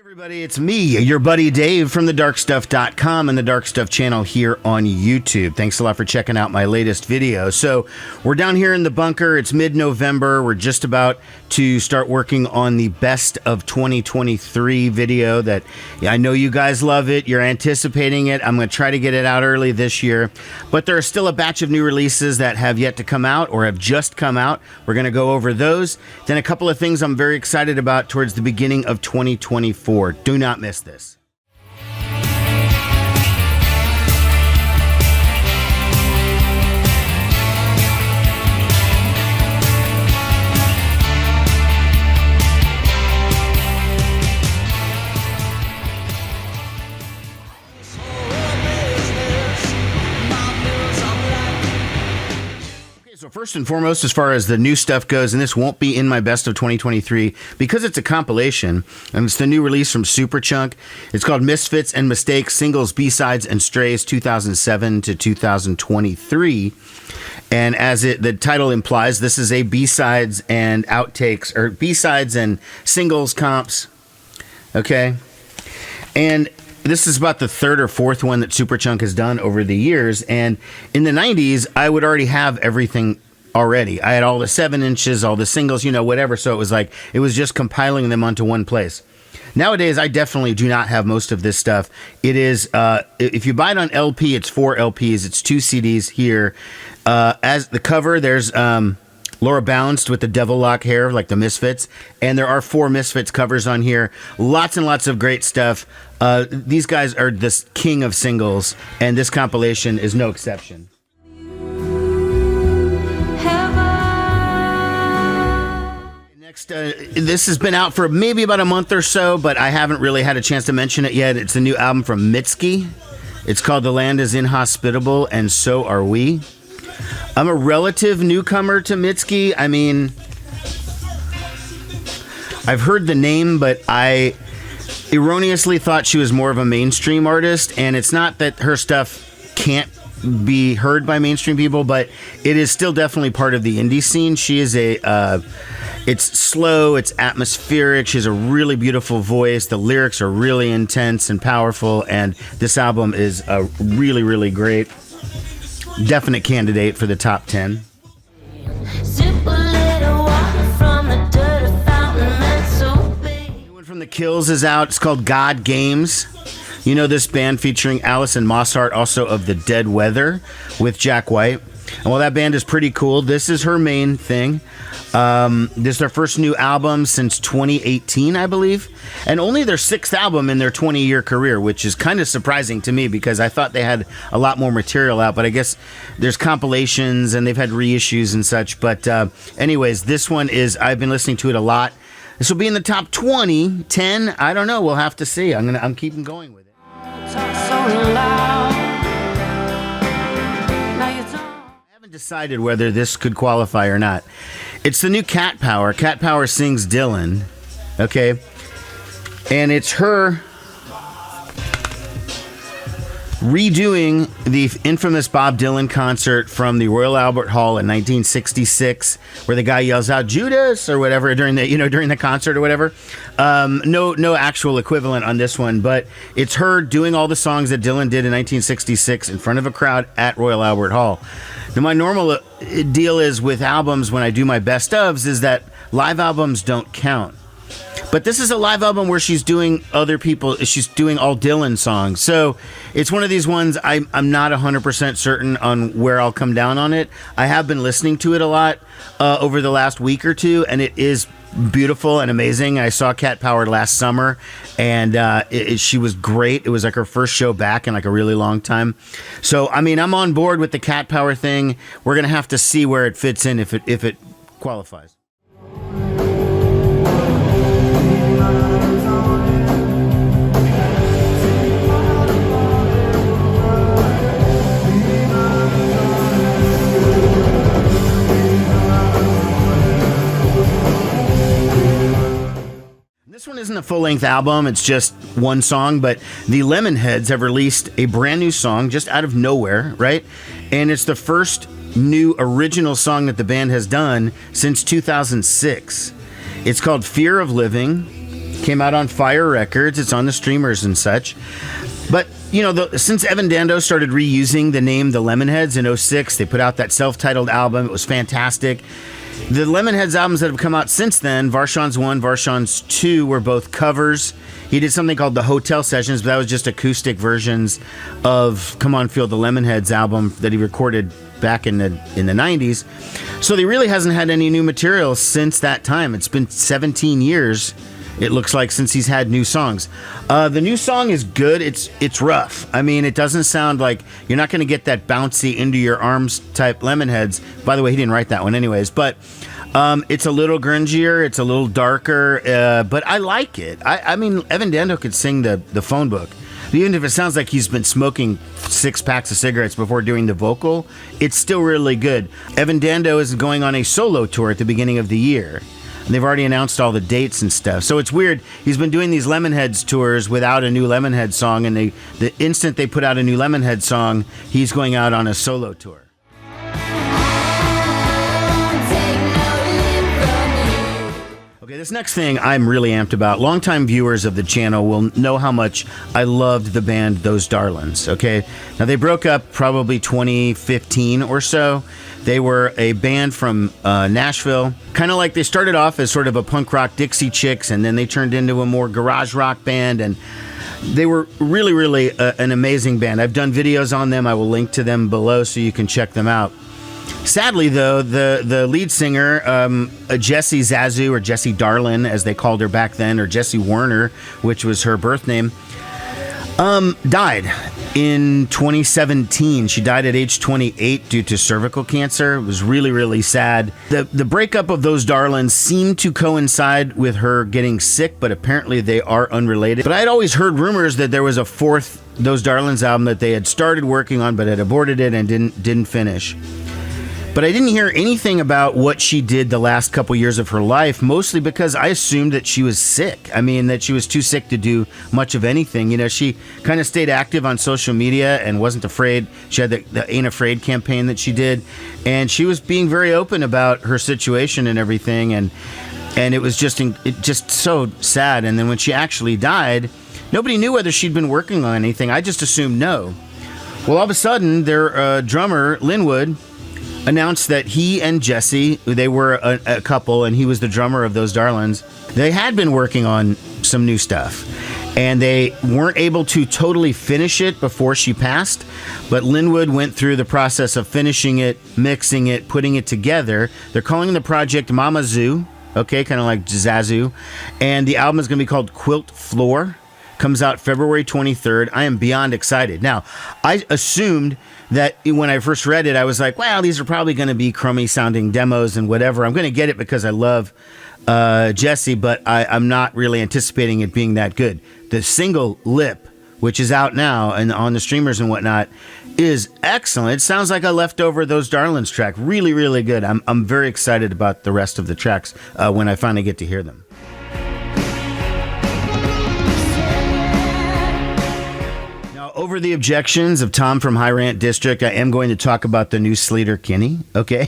Everybody, it's me, your buddy Dave from thedarkstuff.com and the Dark Stuff channel here on YouTube. Thanks a lot for checking out my latest video. So we're down here in the bunker. It's mid-November. We're just about to start working on the best of 2023 video that I know you guys love it. You're anticipating it. I'm going to try to get it out early this year, but there are still a batch of new releases that have yet to come out or have just come out. We're going to go over those. Then a couple of things I'm very excited about towards the beginning of 2024. Do not miss this. So first and foremost, as far as the new stuff goes, and this won't be in my best of 2023 because it's a compilation, and it's the new release from Superchunk. It's called Misfits and Mistakes, Singles, B-Sides, and Strays 2007 to 2023. And as the title implies, this is a B-Sides and outtakes, or B-Sides and singles comps, okay? And this is about the third or fourth one that Superchunk has done over the years. And in the 90s, I would already have everything already. I had all the 7 inches, all the singles, you know, whatever. So it was like, it was just compiling them onto one place. Nowadays, I definitely do not have most of this stuff. It is, if you buy it on LP, it's 4 LPs. It's 2 CDs here. As the cover, there's Laura Balanced with the devil lock hair, like the Misfits. And there are 4 Misfits covers on here. Lots and lots of great stuff. These guys are the king of singles, and this compilation is no exception. Next, this has been out for maybe about a month or so, but I haven't really had a chance to mention it yet. It's a new album from Mitski. It's called The Land is Inhospitable, and So Are We. I'm a relative newcomer to Mitski. I mean, I've heard the name, but I erroneously thought she was more of a mainstream artist, and it's not that her stuff can't be heard by mainstream people, but it is still definitely part of the indie scene. She is it's slow, it's atmospheric, she has a really beautiful voice, the lyrics are really intense and powerful, and this album is really, really great. Definite candidate for the top 10. From the Kills is out. It's called God Games. You know this band featuring Alison Mosshart, also of the Dead Weather, with Jack White. And while that band is pretty cool, this is her main thing. This is their first new album since 2018, I believe. And only their 6th album in their 20-year career, which is kind of surprising to me because I thought they had a lot more material out. But I guess there's compilations and they've had reissues and such. But anyways, this one is, I've been listening to it a lot. This will be in the top 20, 10, I don't know. We'll have to see. I'm keeping going with it. I haven't decided whether this could qualify or not. It's the new Cat Power. Cat Power sings Dylan, okay? And it's her redoing the infamous Bob Dylan concert from the Royal Albert Hall in 1966, where the guy yells out Judas or whatever during the concert or whatever. No actual equivalent on this one, but it's her doing all the songs that Dylan did in 1966 in front of a crowd at Royal Albert Hall. Now, my normal deal is with albums when I do my best ofs is that live albums don't count. But this is a live album where she's doing she's doing all Dylan songs. So it's one of these ones I'm not 100% certain on where I'll come down on it. I have been listening to it a lot over the last week or two, and it is beautiful and amazing. I saw Cat Power last summer, and she was great. It was like her first show back in like a really long time. So, I mean, I'm on board with the Cat Power thing. We're going to have to see where it fits in if it qualifies. This one isn't a full-length album, it's just one song, but the Lemonheads have released a brand new song just out of nowhere, right? And it's the first new original song that the band has done since 2006. It's called Fear of Living. Came out on Fire Records. It's on the streamers and such. But, you know, since Evan Dando started reusing the name The Lemonheads in 2006, they put out that self-titled album. It was fantastic. The Lemonheads albums that have come out since then, Varshan's 1, Varshan's 2, were both covers. He did something called the Hotel Sessions, but that was just acoustic versions of Come On Feel the Lemonheads album that he recorded back in the 90s. So he really hasn't had any new material since that time. It's been 17 years, it looks like, since he's had new songs. The new song is good. It's rough. I mean, it doesn't sound like, you're not going to get that bouncy into your arms type Lemonheads. By the way, he didn't write that one anyways, but it's a little grungier, it's a little darker, but I like it. I mean, Evan Dando could sing the phone book. Even if it sounds like he's been smoking 6 packs of cigarettes before doing the vocal, it's still really good. Evan Dando is going on a solo tour at the beginning of the year. And they've already announced all the dates and stuff. So it's weird. He's been doing these Lemonheads tours without a new Lemonhead song, and the instant they put out a new Lemonhead song, he's going out on a solo tour. Okay, this next thing I'm really amped about. Longtime viewers of the channel will know how much I loved the band Those Darlins, okay? Now, they broke up probably 2015 or so. They were a band from Nashville. Kind of like they started off as sort of a punk rock Dixie Chicks, and then they turned into a more garage rock band, and they were really, really an amazing band. I've done videos on them. I will link to them below so you can check them out. Sadly, though, the lead singer, Jessi Zazu, or Jessi Darlin, as they called her back then, or Jessi Warner, which was her birth name, died in 2017. She died at age 28 due to cervical cancer. It was really, really sad. The breakup of Those Darlins seemed to coincide with her getting sick, but apparently they are unrelated. But I had always heard rumors that there was a fourth Those Darlins album that they had started working on, but had aborted it and didn't finish. But I didn't hear anything about what she did the last couple years of her life, mostly because I assumed that she was sick. I mean, that she was too sick to do much of anything. You know, she kind of stayed active on social media and wasn't afraid. She had the Ain't Afraid campaign that she did, and she was being very open about her situation and everything, and it was just so sad. And then when she actually died, nobody knew whether she'd been working on anything. I just assumed no. Well, all of a sudden, their drummer, Linwood, announced that he and Jessi, they were a couple, and he was the drummer of Those Darlins, they had been working on some new stuff. And they weren't able to totally finish it before she passed, but Linwood went through the process of finishing it, mixing it, putting it together. They're calling the project Mama Zoo, okay, kind of like Zazu. And the album is going to be called Quilt Floor. Comes out February 23rd. I am beyond excited. Now, I assumed that when I first read it, I was like, wow, these are probably going to be crummy sounding demos and whatever. I'm going to get it because I love Jessi, but I'm not really anticipating it being that good. The single Lip, which is out now and on the streamers and whatnot, is excellent. It sounds like a leftover Those Darlins track. Really, really good. I'm very excited about the rest of the tracks when I finally get to hear them. Over the objections of Tom from High Rant District, I am going to talk about the new Sleater-Kinney, okay?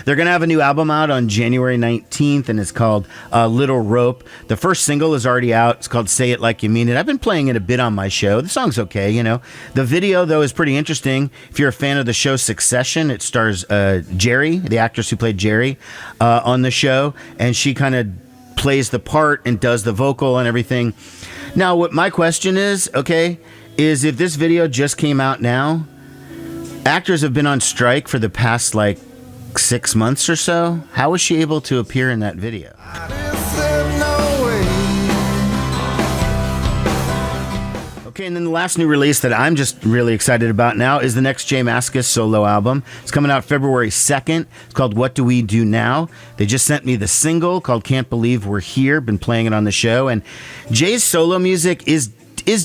They're going to have a new album out on January 19th, and it's called Little Rope. The first single is already out. It's called Say It Like You Mean It. I've been playing it a bit on my show. The song's okay, you know. The video, though, is pretty interesting. If you're a fan of the show Succession, it stars Jerry, the actress who played Jerry, on the show, and she kind of plays the part and does the vocal and everything. Now, what my question is, okay, is if this video just came out now, actors have been on strike for the past, 6 months or so. How was she able to appear in that video? Okay, and then the last new release that I'm just really excited about now is the next J Mascis solo album. It's coming out February 2nd. It's called What Do We Do Now? They just sent me the single called Can't Believe We're Here. Been playing it on the show. And Jay's solo music is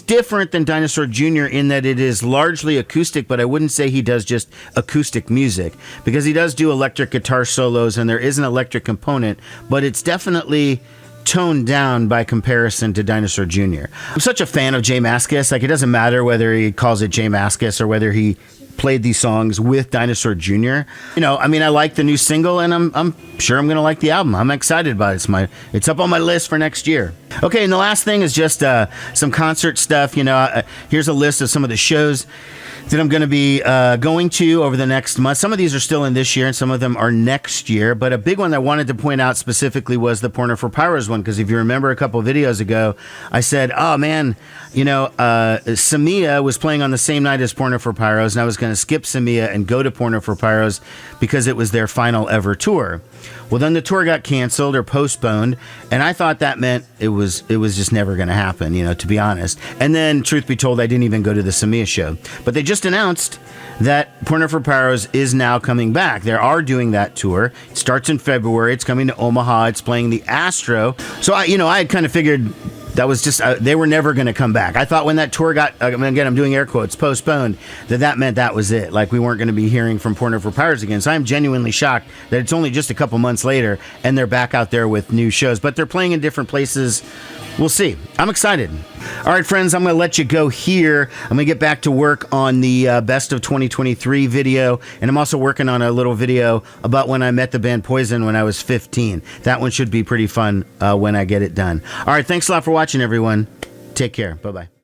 different than Dinosaur Jr. in that it is largely acoustic, but I wouldn't say he does just acoustic music, because he does do electric guitar solos and there is an electric component, but it's definitely toned down by comparison to Dinosaur Jr. I'm such a fan of J Mascis. It doesn't matter whether he calls it J Mascis or whether he played these songs with Dinosaur Jr. You know, I mean, I like the new single, and I'm sure I'm gonna like the album. I'm excited about it. It's up on my list for next year. Okay, and the last thing is just some concert stuff. You know, here's a list of some of the shows that I'm going to be going to over the next month. Some of these are still in this year, and some of them are next year. But a big one I wanted to point out specifically was the Porno for Pyros one, because if you remember a couple of videos ago, I said, oh, man, you know, Samia was playing on the same night as Porno for Pyros, and I was going to skip Samia and go to Porno for Pyros because it was their final ever tour. Well, then the tour got canceled or postponed, and I thought that meant it was just never going to happen, you know, to be honest. And then, truth be told, I didn't even go to the Samia show. But they just announced that Porno for Pyros is now coming back. They are doing that tour. It starts in February. It's coming to Omaha. It's playing the Astro. So, I had kind of figured that was just, they were never going to come back. I thought when that tour got, again, I'm doing air quotes, postponed, that meant that was it. Like, we weren't going to be hearing from Porno for Pyros again. So I'm genuinely shocked that it's only just a couple months later and they're back out there with new shows. But they're playing in different places. We'll see. I'm excited. All right, friends, I'm going to let you go here. I'm going to get back to work on the Best of 2023 video. And I'm also working on a little video about when I met the band Poison when I was 15. That one should be pretty fun when I get it done. All right, thanks a lot for watching, everyone. Take care. Bye-bye.